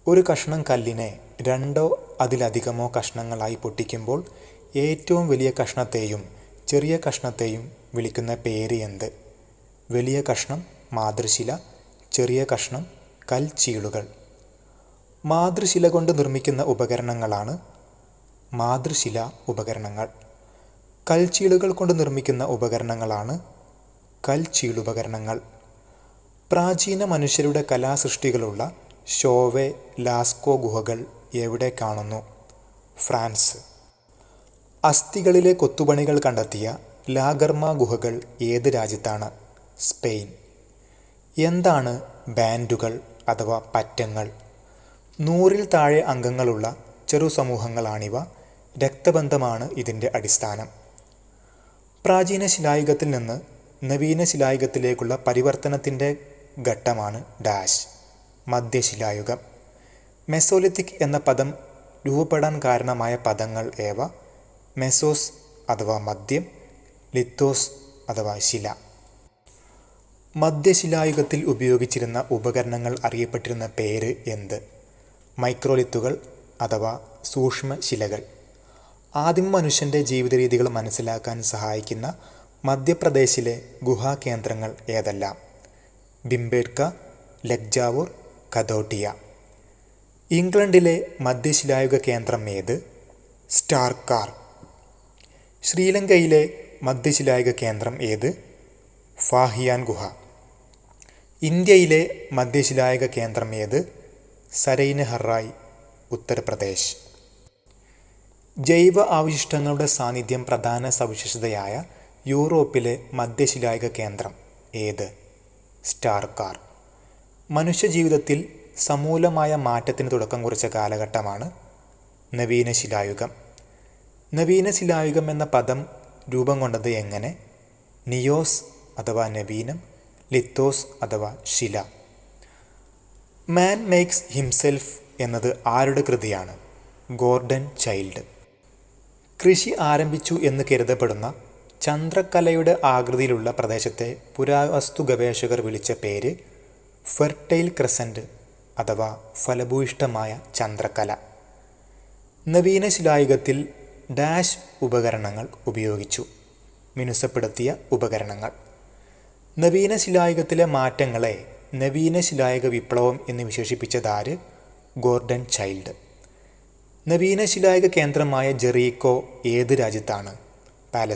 ഒരു കഷണം കല്ലിനെ രണ്ടോ അതിലധികമോ കഷണങ്ങളായി പൊട്ടിക്കുമ്പോൾ ഏറ്റവും വലിയ കഷണത്തെയും ചെറിയ കഷണത്തെയും വിളിക്കുന്ന പേര് എന്ത്? വലിയ കഷണം മാതൃശില, ചെറിയ കഷണം കൽച്ചീളുകൾ. മാതൃശില കൊണ്ട് നിർമ്മിക്കുന്ന ഉപകരണങ്ങളാണ് മാതൃശില ഉപകരണങ്ങൾ. കൽച്ചീളുകൾ കൊണ്ട് നിർമ്മിക്കുന്ന ഉപകരണങ്ങളാണ് കൽച്ചീളുപകരണങ്ങൾ. പ്രാചീന മനുഷ്യരുടെ കലാസൃഷ്ടികളുള്ള ഷോവെ ലാസ്കോ ഗുഹകൾ എവിടെ കാണുന്നു? ഫ്രാൻസ്. അസ്ഥികളിലെ കൊത്തുപണികൾ കണ്ടെത്തിയ ലാഗർമ ഗുഹകൾ ഏത് രാജ്യത്താണ്? സ്പെയിൻ. എന്താണ് ബാൻഡുകൾ അഥവാ പറ്റങ്ങൾ? 100-ൽ താഴെ അംഗങ്ങളുള്ള ചെറുസമൂഹങ്ങളാണിവ. രക്തബന്ധമാണ് ഇതിൻ്റെ അടിസ്ഥാനം. പ്രാചീന ശിലായുഗത്തിൽ നിന്ന് നവീന ശിലായുഗത്തിലേക്കുള്ള പരിവർത്തനത്തിൻ്റെ ഘട്ടമാണ് ഡാഷ് മധ്യശിലായുഗം. മെസോലിത്തിക് എന്ന പദം രൂപപ്പെടാൻ കാരണമായ പദങ്ങൾ ഏവ? മെസോസ് അഥവാ മദ്യം, ലിത്തോസ് അഥവാ ശില. മധ്യശിലായുഗത്തിൽ ഉപയോഗിച്ചിരുന്ന ഉപകരണങ്ങൾ അറിയപ്പെട്ടിരുന്ന പേര് എന്ത്? മൈക്രോലിത്തുകൾ അഥവാ സൂക്ഷ്മശിലകൾ. ആദിമ മനുഷ്യൻ്റെ ജീവിത രീതികൾ മനസ്സിലാക്കാൻ സഹായിക്കുന്ന മധ്യപ്രദേശിലെ ഗുഹാകേന്ദ്രങ്ങൾ ഏതെല്ലാം? ഭിംബേട്ക, ലക്ജാവൂർ, കഥോട്ടിയ. ഇംഗ്ലണ്ടിലെ മധ്യശിലായുഗ കേന്ദ്രം ഏത്? സ്റ്റാർക്കാർ. ശ്രീലങ്കയിലെ മധ്യശിലായുഗ കേന്ദ്രം ഏത്? ഫാഹിയാൻ ഗുഹ. ഇന്ത്യയിലെ മധ്യശിലായുഗ കേന്ദ്രം ഏത്? സരൈൻഹറായ്, ഉത്തർപ്രദേശ്. ജൈവ അവശിഷ്ടങ്ങളുടെ സാന്നിധ്യം പ്രധാന സവിശേഷതയായ യൂറോപ്പിലെ മധ്യശിലായുഗ കേന്ദ്രം ഏത്? സ്റ്റാർക്കാർ. മനുഷ്യജീവിതത്തിൽ സമൂലമായ മാറ്റത്തിന് തുടക്കം കുറിച്ച കാലഘട്ടമാണ് നവീന ശിലായുഗം. നവീന ശിലായുഗം എന്ന പദം രൂപം കൊണ്ടത് എങ്ങനെ? നിയോസ് അഥവാ നവീനം, ലിത്തോസ് അഥവാ ശില. മാൻ മേക്സ് ഹിംസെൽഫ് എന്നത് ആരുടെ കൃതിയാണ്? Gordon child. കൃഷി ആരംഭിച്ചു എന്ന് കരുതപ്പെടുന്ന ചന്ദ്രക്കലയുടെ ആകൃതിയിലുള്ള പ്രദേശത്തെ പുരാവസ്തു ഗവേഷകർ വിളിച്ച പേര് ഫെർട്ടൈൽ ക്രസൻറ്റ് അഥവാ ഫലഭൂയിഷ്ഠമായ ചന്ദ്രക്കല. നവീന ശിലായുഗത്തിൽ ഡാഷ് ഉപകരണങ്ങൾ ഉപയോഗിച്ചു. മിനുസപ്പെടുത്തിയ ഉപകരണങ്ങൾ. നവീന ശിലായുഗത്തിലെ മാറ്റങ്ങളെ നവീന ശിലായുഗ വിപ്ലവം എന്ന് വിശേഷിപ്പിച്ചതാര്? Gordon child. നവീന ശിലായുഗ കേന്ദ്രമായ ജെറീക്കോ ഏത് രാജ്യത്താണ്? പാലസ്തീൻ.